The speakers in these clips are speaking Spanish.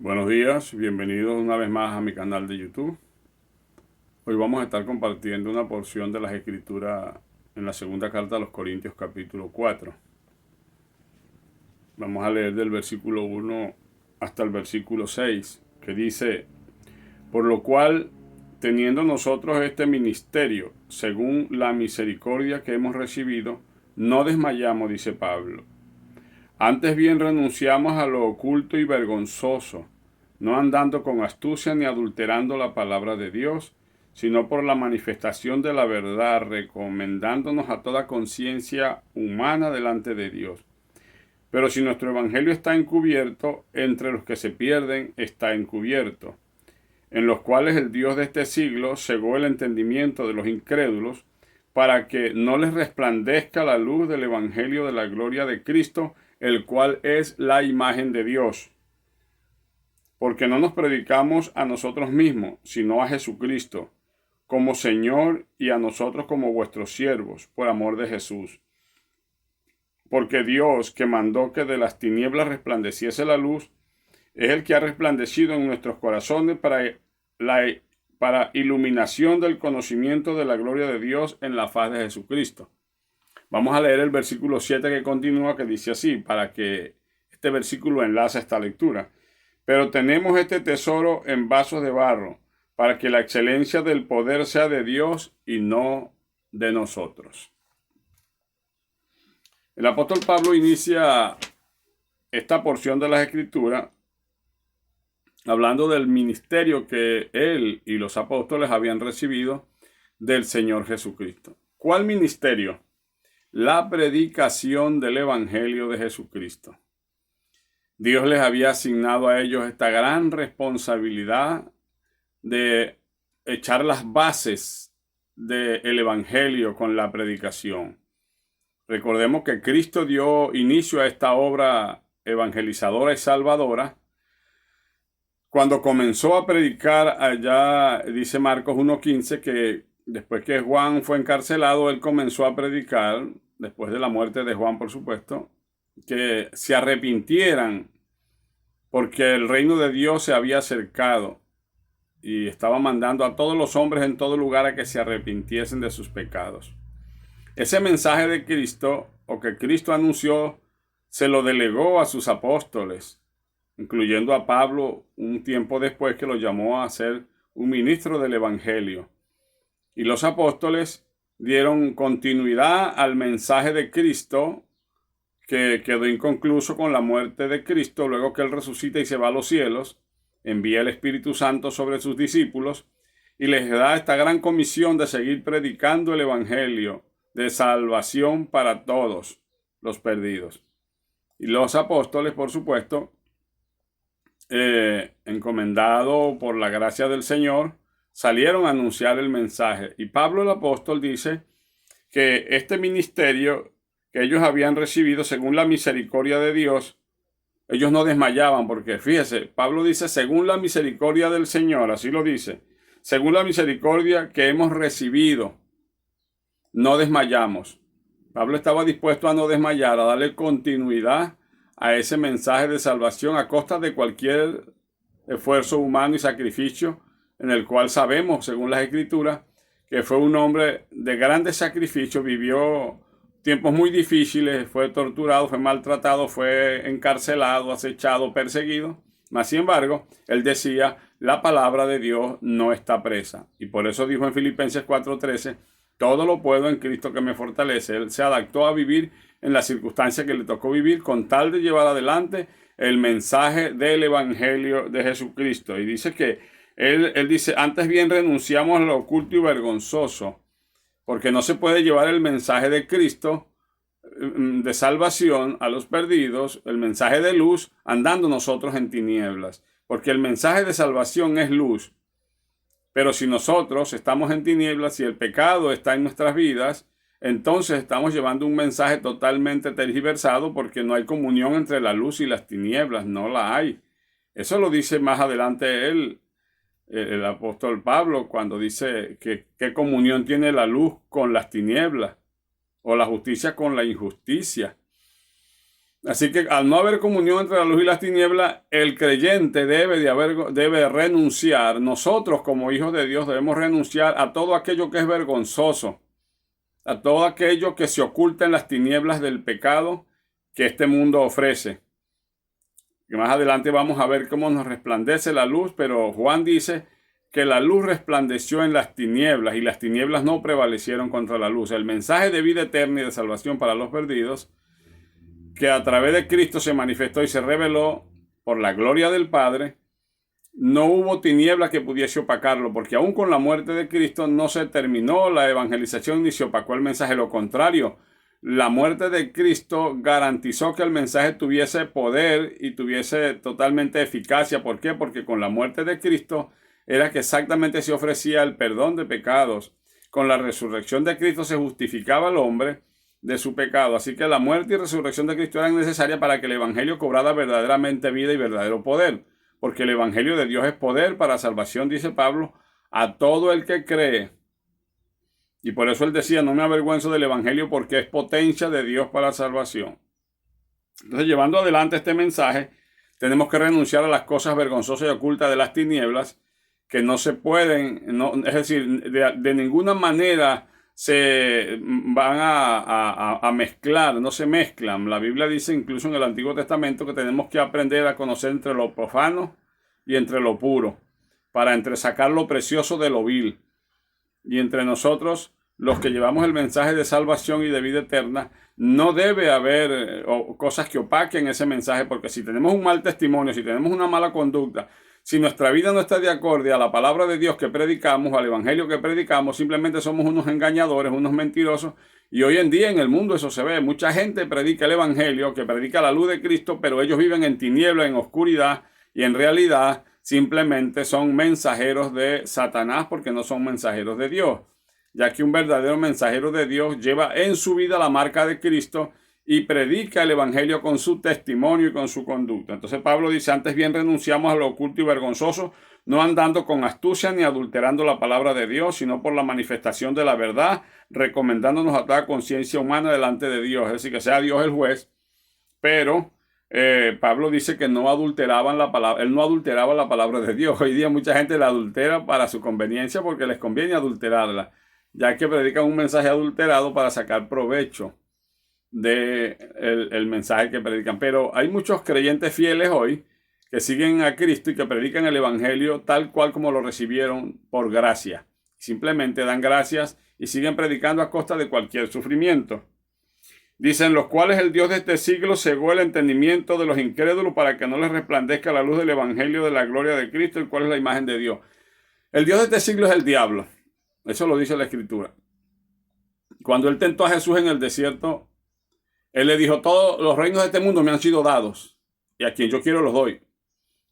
Buenos días, bienvenidos una vez más a mi canal de YouTube. Hoy vamos a estar compartiendo una porción de las Escrituras en la segunda carta a los Corintios capítulo 4. Vamos a leer del versículo 1 hasta el versículo 6, que dice: Por lo cual, teniendo nosotros este ministerio, según la misericordia que hemos recibido, no desmayamos, dice Pablo. Antes bien renunciamos a lo oculto y vergonzoso, no andando con astucia ni adulterando la palabra de Dios, sino por la manifestación de la verdad, recomendándonos a toda conciencia humana delante de Dios. Pero si nuestro evangelio está encubierto, entre los que se pierden está encubierto, en los cuales el Dios de este siglo cegó el entendimiento de los incrédulos, para que no les resplandezca la luz del evangelio de la gloria de Cristo, el cual es la imagen de Dios. Porque no nos predicamos a nosotros mismos, sino a Jesucristo, como Señor, y a nosotros como vuestros siervos, por amor de Jesús. Porque Dios, que mandó que de las tinieblas resplandeciese la luz, es el que ha resplandecido en nuestros corazones para iluminación del conocimiento de la gloria de Dios en la faz de Jesucristo. Vamos a leer el versículo 7 que continúa, que dice así, para que este versículo enlace esta lectura. Pero tenemos este tesoro en vasos de barro, para que la excelencia del poder sea de Dios y no de nosotros. El apóstol Pablo inicia esta porción de las Escrituras hablando del ministerio que él y los apóstoles habían recibido del Señor Jesucristo. ¿Cuál ministerio? La predicación del Evangelio de Jesucristo. Dios les había asignado a ellos esta gran responsabilidad de echar las bases del Evangelio con la predicación. Recordemos que Cristo dio inicio a esta obra evangelizadora y salvadora cuando comenzó a predicar allá, dice Marcos 1:15, que después que Juan fue encarcelado, él comenzó a predicar, después de la muerte de Juan, por supuesto, que se arrepintieran porque el reino de Dios se había acercado y estaba mandando a todos los hombres en todo lugar a que se arrepintiesen de sus pecados. Ese mensaje de Cristo, o que Cristo anunció, se lo delegó a sus apóstoles, incluyendo a Pablo un tiempo después, que lo llamó a ser un ministro del Evangelio. Y los apóstoles dieron continuidad al mensaje de Cristo, que quedó inconcluso con la muerte de Cristo. Luego que Él resucita y se va a los cielos, envía el Espíritu Santo sobre sus discípulos y les da esta gran comisión de seguir predicando el Evangelio de salvación para todos los perdidos. Y los apóstoles, por supuesto, encomendado por la gracia del Señor, salieron a anunciar el mensaje. Y Pablo el apóstol dice que este ministerio que ellos habían recibido según la misericordia de Dios, ellos no desmayaban, porque fíjese, Pablo dice según la misericordia del Señor, así lo dice, según la misericordia que hemos recibido, no desmayamos. Pablo estaba dispuesto a no desmayar, a darle continuidad a ese mensaje de salvación a costa de cualquier esfuerzo humano y sacrificio, en el cual sabemos, según las Escrituras, que fue un hombre de grandes sacrificios, vivió tiempos muy difíciles, fue torturado, fue maltratado, fue encarcelado, acechado, perseguido. Mas, sin embargo, él decía, la palabra de Dios no está presa. Y por eso dijo en Filipenses 4:13, todo lo puedo en Cristo que me fortalece. Él se adaptó a vivir en las circunstancias que le tocó vivir con tal de llevar adelante el mensaje del Evangelio de Jesucristo. Y dice que él dice, antes bien renunciamos a lo oculto y vergonzoso, porque no se puede llevar el mensaje de Cristo de salvación a los perdidos, el mensaje de luz, andando nosotros en tinieblas, porque el mensaje de salvación es luz. Pero si nosotros estamos en tinieblas y el pecado está en nuestras vidas, entonces estamos llevando un mensaje totalmente tergiversado, porque no hay comunión entre la luz y las tinieblas, no la hay. Eso lo dice más adelante el apóstol Pablo, cuando dice que qué comunión tiene la luz con las tinieblas, o la justicia con la injusticia. Así que al no haber comunión entre la luz y las tinieblas, el creyente debe renunciar. Nosotros como hijos de Dios debemos renunciar a todo aquello que es vergonzoso, a todo aquello que se oculta en las tinieblas del pecado que este mundo ofrece. Y más adelante vamos a ver cómo nos resplandece la luz, pero Juan dice que la luz resplandeció en las tinieblas y las tinieblas no prevalecieron contra la luz. El mensaje de vida eterna y de salvación para los perdidos, que a través de Cristo se manifestó y se reveló por la gloria del Padre, no hubo tiniebla que pudiese opacarlo, porque aún con la muerte de Cristo no se terminó la evangelización ni se opacó el mensaje. Lo contrario, la muerte de Cristo garantizó que el mensaje tuviese poder y tuviese totalmente eficacia. ¿Por qué? Porque con la muerte de Cristo era que exactamente se ofrecía el perdón de pecados. Con la resurrección de Cristo se justificaba al hombre de su pecado. Así que la muerte y resurrección de Cristo eran necesarias para que el evangelio cobrara verdaderamente vida y verdadero poder. Porque el evangelio de Dios es poder para salvación, dice Pablo, a todo el que cree. Y por eso él decía, no me avergüenzo del evangelio porque es potencia de Dios para salvación. Entonces, llevando adelante este mensaje, tenemos que renunciar a las cosas vergonzosas y ocultas de las tinieblas que no se pueden, es decir, de ninguna manera se van a mezclar, no se mezclan. La Biblia dice incluso en el Antiguo Testamento que tenemos que aprender a conocer entre lo profano y entre lo puro, para entresacar lo precioso de lo vil. Y entre nosotros, los que llevamos el mensaje de salvación y de vida eterna, no debe haber cosas que opaquen ese mensaje, porque si tenemos un mal testimonio, si tenemos una mala conducta, si nuestra vida no está de acuerdo a la palabra de Dios que predicamos, al evangelio que predicamos, simplemente somos unos engañadores, unos mentirosos. Y hoy en día en el mundo eso se ve. Mucha gente predica el evangelio, que predica la luz de Cristo, pero ellos viven en tiniebla, en oscuridad, y en realidad simplemente son mensajeros de Satanás, porque no son mensajeros de Dios, ya que un verdadero mensajero de Dios lleva en su vida la marca de Cristo y predica el evangelio con su testimonio y con su conducta. Entonces Pablo dice, antes bien renunciamos a lo oculto y vergonzoso, no andando con astucia ni adulterando la palabra de Dios, sino por la manifestación de la verdad, recomendándonos a toda conciencia humana delante de Dios, es decir, que sea Dios el juez. Pero Pablo dice que no adulteraban la palabra, él no adulteraba la palabra de Dios. Hoy día mucha gente la adultera para su conveniencia porque les conviene adulterarla, ya que predican un mensaje adulterado para sacar provecho de el mensaje que predican. Pero hay muchos creyentes fieles hoy que siguen a Cristo y que predican el evangelio tal cual como lo recibieron por gracia. Simplemente dan gracias y siguen predicando a costa de cualquier sufrimiento. Dicen, los cuales el Dios de este siglo cegó el entendimiento de los incrédulos para que no les resplandezca la luz del evangelio de la gloria de Cristo, el cual es la imagen de Dios. El Dios de este siglo es el diablo. Eso lo dice la Escritura. Cuando él tentó a Jesús en el desierto, él le dijo, todos los reinos de este mundo me han sido dados, y a quien yo quiero los doy.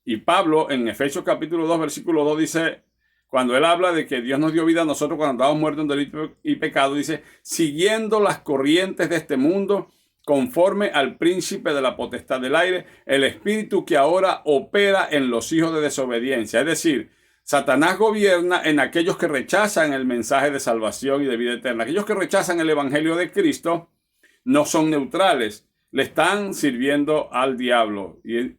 Y Pablo, en Efesios capítulo 2, versículo 2, dice, cuando él habla de que Dios nos dio vida a nosotros cuando estábamos muertos en delito y pecado, dice, siguiendo las corrientes de este mundo, conforme al príncipe de la potestad del aire, el espíritu que ahora opera en los hijos de desobediencia. Es decir, Satanás gobierna en aquellos que rechazan el mensaje de salvación y de vida eterna. Aquellos que rechazan el evangelio de Cristo no son neutrales, le están sirviendo al diablo. Y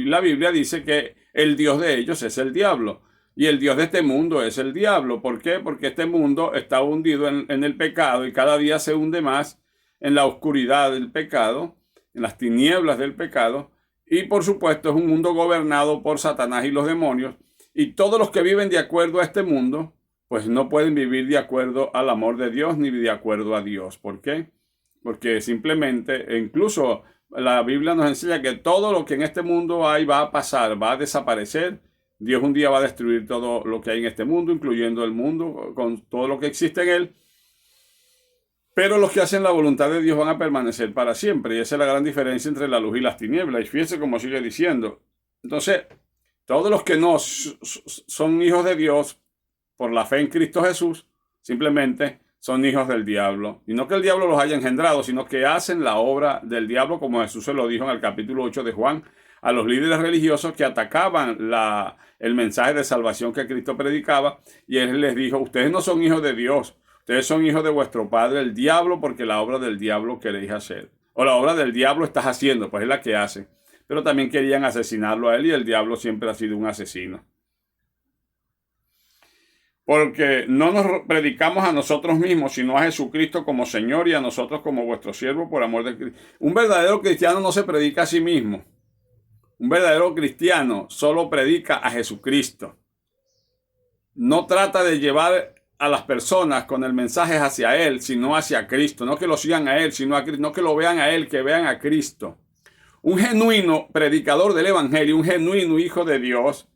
la Biblia dice que el Dios de ellos es el diablo. Y el Dios de este mundo es el diablo. ¿Por qué? Porque este mundo está hundido en el pecado y cada día se hunde más en la oscuridad del pecado, en las tinieblas del pecado. Y por supuesto es un mundo gobernado por Satanás y los demonios. Y todos los que viven de acuerdo a este mundo, pues no pueden vivir de acuerdo al amor de Dios ni de acuerdo a Dios. ¿Por qué? Porque simplemente, incluso la Biblia nos enseña que todo lo que en este mundo hay va a pasar, va a desaparecer. Dios un día va a destruir todo lo que hay en este mundo, incluyendo el mundo, con todo lo que existe en él. Pero los que hacen la voluntad de Dios van a permanecer para siempre. Y esa es la gran diferencia entre la luz y las tinieblas. Y fíjense cómo sigue diciendo. Entonces, todos los que no son hijos de Dios por la fe en Cristo Jesús, simplemente son hijos del diablo. Y no que el diablo los haya engendrado, sino que hacen la obra del diablo, como Jesús se lo dijo en el capítulo 8 de Juan, a los líderes religiosos que atacaban el mensaje de salvación que Cristo predicaba. Y él les dijo, ustedes no son hijos de Dios, ustedes son hijos de vuestro padre el diablo, porque la obra del diablo queréis hacer. o la obra del diablo estás haciendo, pues es la que hace. Pero también querían asesinarlo a él y el diablo siempre ha sido un asesino. Porque no nos predicamos a nosotros mismos, sino a Jesucristo como Señor y a nosotros como vuestro siervo por amor de Cristo. Un verdadero cristiano no se predica a sí mismo. Un verdadero cristiano solo predica a Jesucristo. No trata de llevar a las personas con el mensaje hacia Él, sino hacia Cristo. No que lo sigan a Él, sino a Cristo. No que lo vean a Él, que vean a Cristo. Un genuino predicador del Evangelio, un genuino hijo de Dios,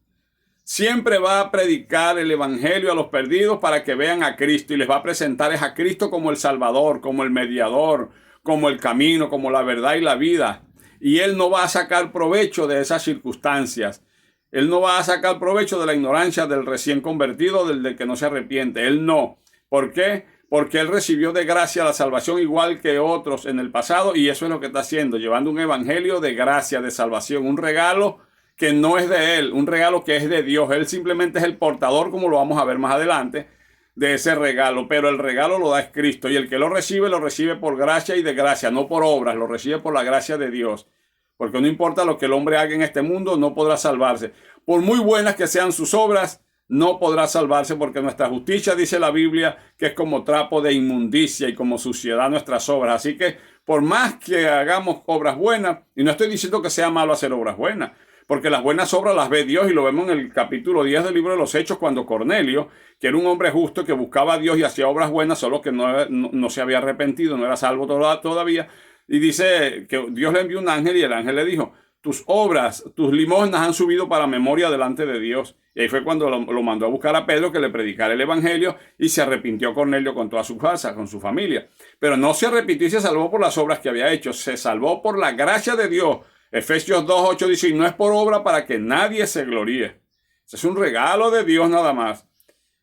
siempre va a predicar el Evangelio a los perdidos para que vean a Cristo y les va a presentar a Cristo como el Salvador, como el mediador, como el camino, como la verdad y la vida. Y Él no va a sacar provecho de esas circunstancias. Él no va a sacar provecho de la ignorancia del recién convertido, del que no se arrepiente. Él no. ¿Por qué? Porque Él recibió de gracia la salvación igual que otros en el pasado y eso es lo que está haciendo, llevando un evangelio de gracia, de salvación, un regalo que no es de Él, un regalo que es de Dios. Él simplemente es el portador, como lo vamos a ver más adelante, de ese regalo, pero el regalo lo da Cristo y el que lo recibe por gracia y de gracia, no por obras, lo recibe por la gracia de Dios. Porque no importa lo que el hombre haga en este mundo, no podrá salvarse. Por muy buenas que sean sus obras, no podrá salvarse porque nuestra justicia, dice la Biblia, que es como trapo de inmundicia y como suciedad nuestras obras. Así que por más que hagamos obras buenas, y no estoy diciendo que sea malo hacer obras buenas, porque las buenas obras las ve Dios y lo vemos en el capítulo 10 del libro de los Hechos cuando Cornelio, que era un hombre justo que buscaba a Dios y hacía obras buenas, solo que no se había arrepentido, no era salvo todavía. Y dice que Dios le envió un ángel y el ángel le dijo, tus obras, tus limosnas han subido para memoria delante de Dios. Y ahí fue cuando lo mandó a buscar a Pedro que le predicara el evangelio y se arrepintió Cornelio con toda su casa, con su familia. Pero no se arrepintió y se salvó por las obras que había hecho, se salvó por la gracia de Dios. Efesios 2:8 dice, y no es por obra para que nadie se gloríe. Ese es un regalo de Dios nada más.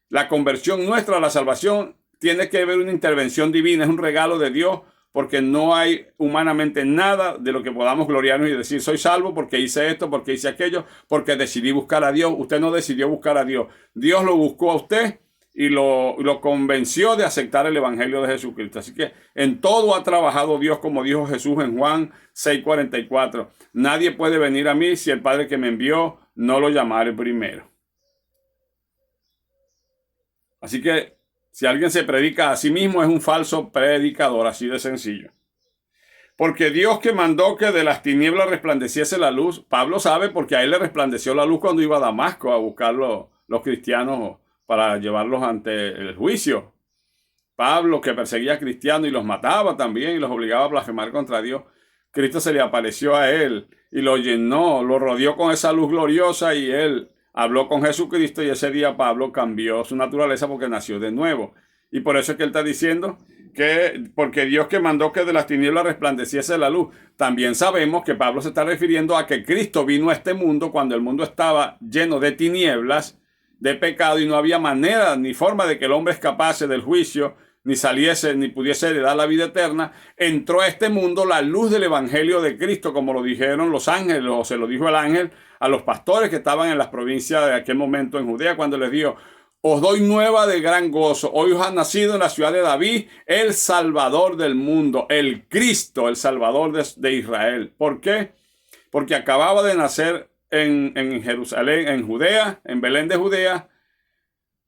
La conversión nuestra a la salvación tiene que ver una intervención divina, es un regalo de Dios, porque no hay humanamente nada de lo que podamos gloriarnos y decir, soy salvo porque hice esto, porque hice aquello, porque decidí buscar a Dios. Usted no decidió buscar a Dios. Dios lo buscó a usted y lo convenció de aceptar el evangelio de Jesucristo. Así que en todo ha trabajado Dios, como dijo Jesús en Juan 6:44. Nadie puede venir a mí si el Padre que me envió no lo llamare primero. Así que si alguien se predica a sí mismo es un falso predicador, así de sencillo. Porque Dios que mandó que de las tinieblas resplandeciese la luz, Pablo sabe porque a él le resplandeció la luz cuando iba a Damasco a buscar los cristianos para llevarlos ante el juicio. Pablo, que perseguía a cristianos y los mataba también y los obligaba a blasfemar contra Dios, Cristo se le apareció a él y lo llenó, lo rodeó con esa luz gloriosa y él habló con Jesucristo y ese día Pablo cambió su naturaleza porque nació de nuevo. Y por eso es que él está diciendo que porque Dios que mandó que de las tinieblas resplandeciese la luz. También sabemos que Pablo se está refiriendo a que Cristo vino a este mundo cuando el mundo estaba lleno de tinieblas, de pecado y no había manera ni forma de que el hombre escapase del juicio, ni saliese, ni pudiese heredar la vida eterna. Entró a este mundo la luz del evangelio de Cristo, como lo dijeron los ángeles, o se lo dijo el ángel a los pastores que estaban en las provincias de aquel momento en Judea, cuando les dijo, os doy nueva de gran gozo, hoy os ha nacido en la ciudad de David el Salvador del mundo, el Cristo, el Salvador de Israel. ¿Por qué? Porque acababa de nacer en Jerusalén, en Judea, en Belén de Judea,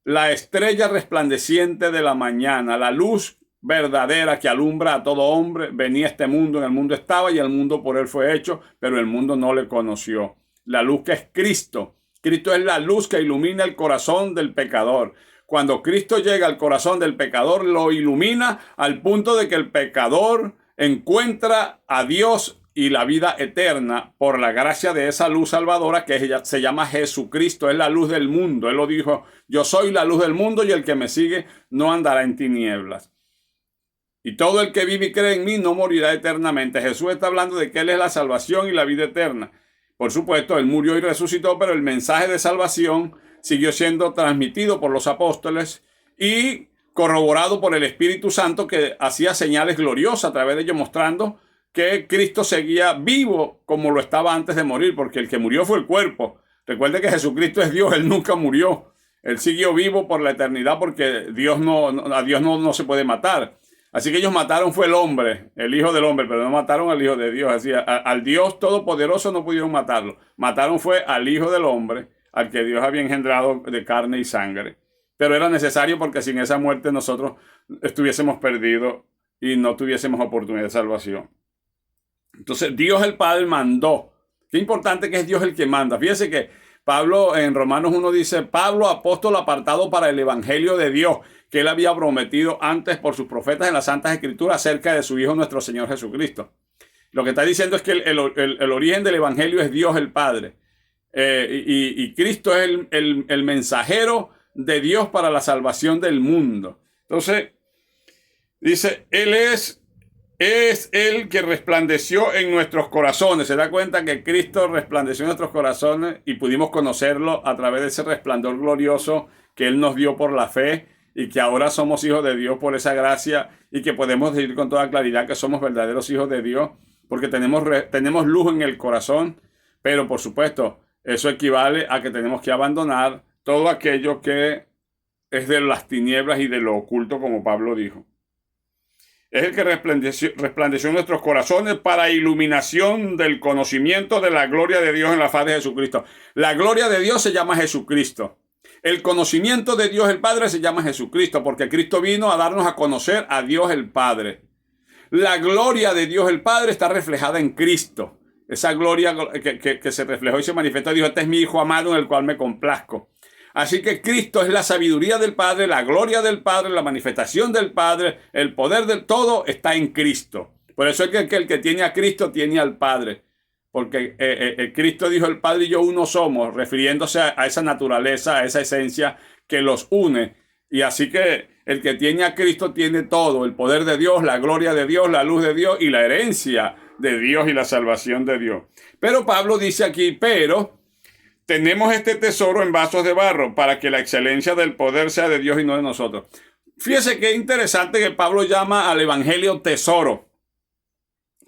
la estrella resplandeciente de la mañana, la luz verdadera que alumbra a todo hombre, venía a este mundo, en el mundo estaba y el mundo por él fue hecho, pero el mundo no le conoció. La luz que es Cristo. Cristo es la luz que ilumina el corazón del pecador. Cuando Cristo llega al corazón del pecador, lo ilumina al punto de que el pecador encuentra a Dios y la vida eterna por la gracia de esa luz salvadora que se llama Jesucristo. Es la luz del mundo. Él lo dijo, yo soy la luz del mundo y el que me sigue no andará en tinieblas. Y todo el que vive y cree en mí no morirá eternamente. Jesús está hablando de que Él es la salvación y la vida eterna. Por supuesto, Él murió y resucitó, pero el mensaje de salvación siguió siendo transmitido por los apóstoles y corroborado por el Espíritu Santo, que hacía señales gloriosas a través de ellos, mostrando que Cristo seguía vivo como lo estaba antes de morir, porque el que murió fue el cuerpo. Recuerde que Jesucristo es Dios, Él nunca murió. Él siguió vivo por la eternidad porque a Dios no se puede matar. Así que ellos mataron fue el hombre, el hijo del hombre, pero no mataron al hijo de Dios. Así, al Dios todopoderoso no pudieron matarlo. Mataron fue al hijo del hombre, al que Dios había engendrado de carne y sangre. Pero era necesario porque sin esa muerte nosotros estuviésemos perdidos y no tuviésemos oportunidad de salvación. Entonces Dios el Padre mandó. Qué importante que es Dios el que manda. Fíjese que Pablo en Romanos 1 dice, Pablo, apóstol apartado para el evangelio de Dios, que él había prometido antes por sus profetas en las Santas Escrituras acerca de su Hijo nuestro Señor Jesucristo. Lo que está diciendo es que el origen del evangelio es Dios el Padre. Y Cristo es el mensajero de Dios para la salvación del mundo. Entonces, dice, Él es el que resplandeció en nuestros corazones. Se da cuenta que Cristo resplandeció en nuestros corazones y pudimos conocerlo a través de ese resplandor glorioso que Él nos dio por la fe y que ahora somos hijos de Dios por esa gracia y que podemos decir con toda claridad que somos verdaderos hijos de Dios porque tenemos luz en el corazón, pero por supuesto eso equivale a que tenemos que abandonar todo aquello que es de las tinieblas y de lo oculto, como Pablo dijo. Es el que resplandeció en nuestros corazones para iluminación del conocimiento de la gloria de Dios en la faz de Jesucristo. La gloria de Dios se llama Jesucristo. El conocimiento de Dios el Padre se llama Jesucristo, porque Cristo vino a darnos a conocer a Dios el Padre. La gloria de Dios el Padre está reflejada en Cristo. Esa gloria que se reflejó y se manifestó, dijo, este es mi Hijo amado en el cual me complazco. Así que Cristo es la sabiduría del Padre, la gloria del Padre, la manifestación del Padre, el poder del todo está en Cristo. Por eso es que el que tiene a Cristo tiene al Padre. Porque Cristo dijo, el Padre y yo uno somos, refiriéndose a esa naturaleza, a esa esencia que los une. Y así que el que tiene a Cristo tiene todo, el poder de Dios, la gloria de Dios, la luz de Dios y la herencia de Dios y la salvación de Dios. Pero Pablo dice aquí, pero tenemos este tesoro en vasos de barro para que la excelencia del poder sea de Dios y no de nosotros. Fíjese qué interesante que Pablo llama al evangelio tesoro.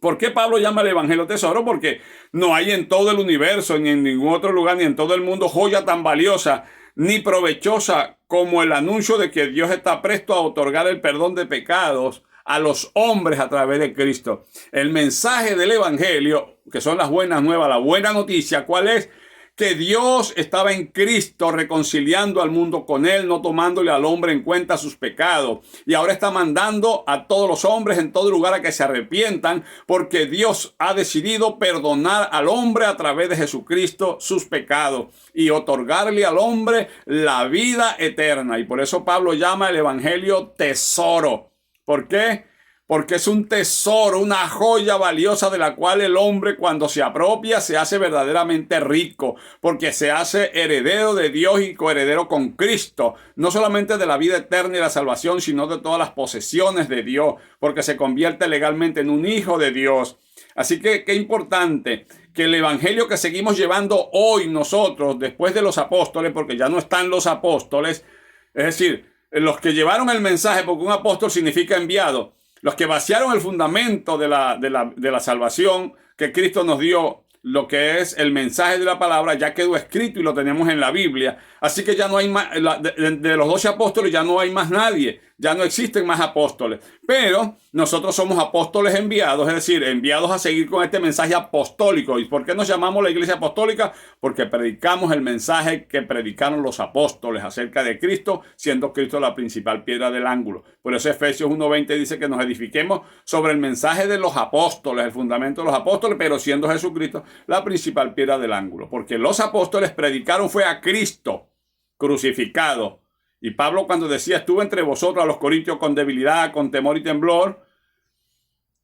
¿Por qué Pablo llama al evangelio tesoro? Porque no hay en todo el universo, ni en ningún otro lugar, ni en todo el mundo joya tan valiosa ni provechosa como el anuncio de que Dios está presto a otorgar el perdón de pecados a los hombres a través de Cristo. El mensaje del evangelio, que son las buenas nuevas, la buena noticia, ¿cuál es? Que Dios estaba en Cristo reconciliando al mundo con Él, no tomándole al hombre en cuenta sus pecados. Y ahora está mandando a todos los hombres en todo lugar a que se arrepientan, porque Dios ha decidido perdonar al hombre a través de Jesucristo sus pecados y otorgarle al hombre la vida eterna. Y por eso Pablo llama el evangelio tesoro. ¿Por qué? Porque es un tesoro, una joya valiosa de la cual el hombre cuando se apropia se hace verdaderamente rico, porque se hace heredero de Dios y coheredero con Cristo, no solamente de la vida eterna y la salvación, sino de todas las posesiones de Dios, porque se convierte legalmente en un hijo de Dios. Así que qué importante que el evangelio que seguimos llevando hoy nosotros, después de los apóstoles, porque ya no están los apóstoles, es decir, los que llevaron el mensaje, porque un apóstol significa enviado, los que vaciaron el fundamento de la salvación que Cristo nos dio, lo que es el mensaje de la palabra, ya quedó escrito y lo tenemos en la Biblia. Así que ya no hay más, de los 12 apóstoles ya no hay más nadie, ya no existen más apóstoles. Pero nosotros somos apóstoles enviados, es decir, enviados a seguir con este mensaje apostólico. ¿Y por qué nos llamamos la iglesia apostólica? Porque predicamos el mensaje que predicaron los apóstoles acerca de Cristo, siendo Cristo la principal piedra del ángulo. Por eso Efesios 1:20 dice que nos edifiquemos sobre el mensaje de los apóstoles, el fundamento de los apóstoles, pero siendo Jesucristo la principal piedra del ángulo. Porque los apóstoles predicaron fue a Cristo crucificado. Y Pablo cuando decía, estuve entre vosotros a los corintios con debilidad, con temor y temblor,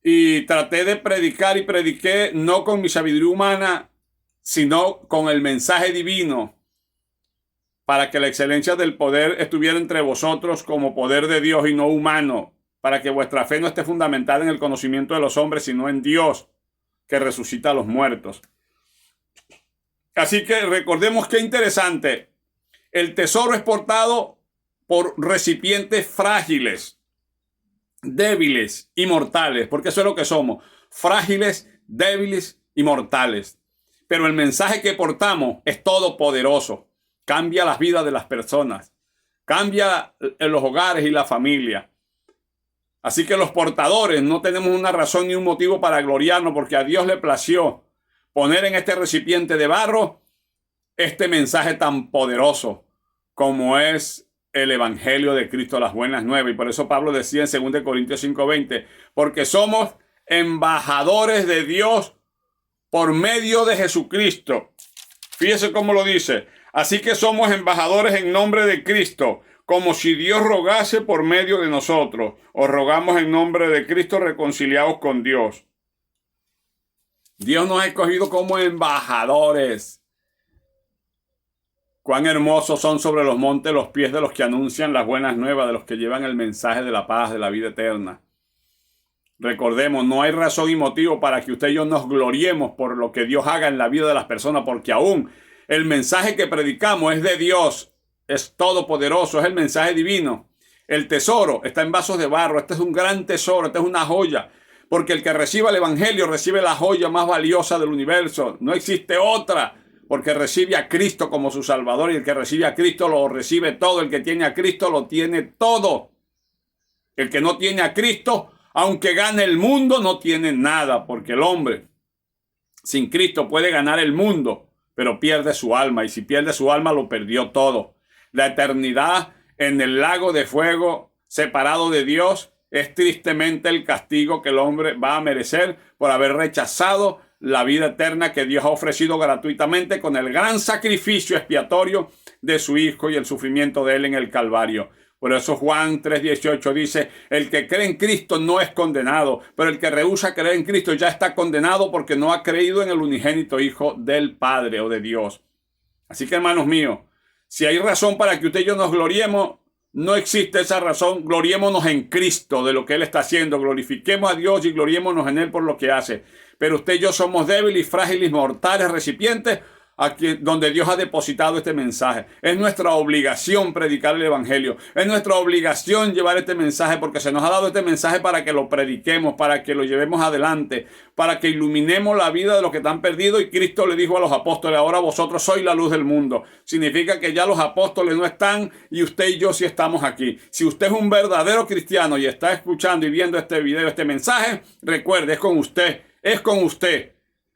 y traté de predicar y prediqué no con mi sabiduría humana, sino con el mensaje divino, para que la excelencia del poder estuviera entre vosotros como poder de Dios y no humano, para que vuestra fe no esté fundamentada en el conocimiento de los hombres, sino en Dios, que resucita a los muertos. Así que recordemos qué interesante, el tesoro es portado por recipientes frágiles, débiles y mortales, porque eso es lo que somos, frágiles, débiles y mortales. Pero el mensaje que portamos es todopoderoso, cambia las vidas de las personas, cambia los hogares y la familia. Así que los portadores no tenemos una razón ni un motivo para gloriarnos, porque a Dios le plació poner en este recipiente de barro este mensaje tan poderoso como es el Evangelio de Cristo, las buenas nuevas. Y por eso Pablo decía en 2 Corintios 5:20, porque somos embajadores de Dios por medio de Jesucristo. Fíjese cómo lo dice. Así que somos embajadores en nombre de Cristo, como si Dios rogase por medio de nosotros. Os rogamos en nombre de Cristo, reconciliados con Dios. Dios nos ha escogido como embajadores. Cuán hermosos son sobre los montes los pies de los que anuncian las buenas nuevas, de los que llevan el mensaje de la paz, de la vida eterna. Recordemos, no hay razón y motivo para que usted y yo nos gloriemos por lo que Dios haga en la vida de las personas, porque aún el mensaje que predicamos es de Dios, es todopoderoso, es el mensaje divino. El tesoro está en vasos de barro. Este es un gran tesoro, esta es una joya, porque el que reciba el Evangelio recibe la joya más valiosa del universo. No existe otra, porque recibe a Cristo como su Salvador, y el que recibe a Cristo lo recibe todo. El que tiene a Cristo lo tiene todo. El que no tiene a Cristo, aunque gane el mundo, no tiene nada, porque el hombre sin Cristo puede ganar el mundo, pero pierde su alma, y si pierde su alma lo perdió todo. La eternidad en el lago de fuego, separado de Dios, es tristemente el castigo que el hombre va a merecer por haber rechazado la vida eterna que Dios ha ofrecido gratuitamente con el gran sacrificio expiatorio de su Hijo y el sufrimiento de Él en el Calvario. Por eso Juan 3:18 dice, el que cree en Cristo no es condenado, pero el que rehúsa creer en Cristo ya está condenado porque no ha creído en el unigénito Hijo del Padre o de Dios. Así que, hermanos míos, si hay razón para que usted y yo nos gloriemos, no existe esa razón. Gloriémonos en Cristo de lo que Él está haciendo. Glorifiquemos a Dios y gloriémonos en Él por lo que hace. Pero usted y yo somos débiles, frágiles, mortales recipientes aquí donde Dios ha depositado este mensaje. Es nuestra obligación predicar el Evangelio. Es nuestra obligación llevar este mensaje, porque se nos ha dado este mensaje para que lo prediquemos, para que lo llevemos adelante, para que iluminemos la vida de los que están perdidos. Y Cristo le dijo a los apóstoles, ahora vosotros sois la luz del mundo. Significa que ya los apóstoles no están y usted y yo sí estamos aquí. Si usted es un verdadero cristiano y está escuchando y viendo este video, este mensaje, recuerde, es con usted, es con usted.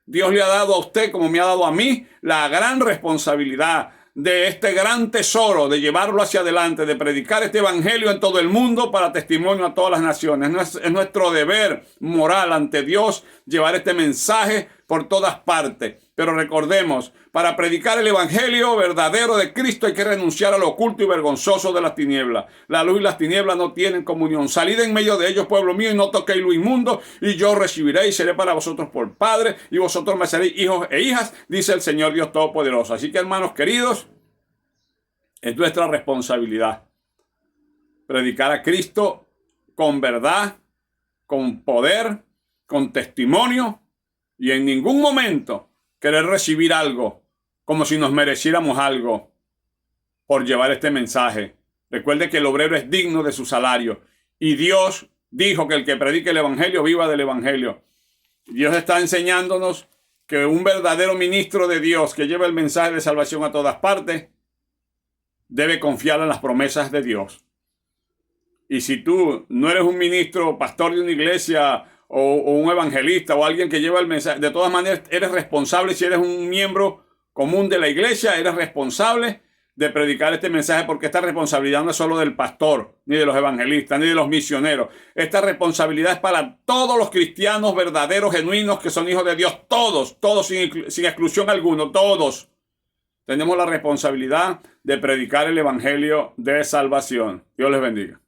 Dios le ha dado a usted, como me ha dado a mí, la gran responsabilidad de este gran tesoro, de llevarlo hacia adelante, de predicar este evangelio en todo el mundo para testimonio a todas las naciones. Es nuestro deber moral ante Dios llevar este mensaje por todas partes. Pero recordemos, para predicar el evangelio verdadero de Cristo hay que renunciar a lo oculto y vergonzoso de las tinieblas. La luz y las tinieblas no tienen comunión. Salid en medio de ellos, pueblo mío, y no toquéis lo inmundo, y yo recibiré y seré para vosotros por padre, y vosotros me seréis hijos e hijas, dice el Señor Dios Todopoderoso. Así que, hermanos queridos, es nuestra responsabilidad predicar a Cristo con verdad, con poder, con testimonio, y en ningún momento querer recibir algo como si nos mereciéramos algo por llevar este mensaje. Recuerde que el obrero es digno de su salario, y Dios dijo que el que predique el evangelio viva del evangelio. Dios está enseñándonos que un verdadero ministro de Dios que lleva el mensaje de salvación a todas partes debe confiar en las promesas de Dios. Y si tú no eres un ministro, pastor de una iglesia o un evangelista o alguien que lleva el mensaje, de todas maneras eres responsable. Si eres un miembro común de la iglesia, eres responsable de predicar este mensaje, porque esta responsabilidad no es solo del pastor, ni de los evangelistas, ni de los misioneros. Esta responsabilidad es para todos los cristianos verdaderos, genuinos, que son hijos de Dios. Todos sin exclusión alguna, todos tenemos la responsabilidad de predicar el evangelio de salvación. Dios les bendiga.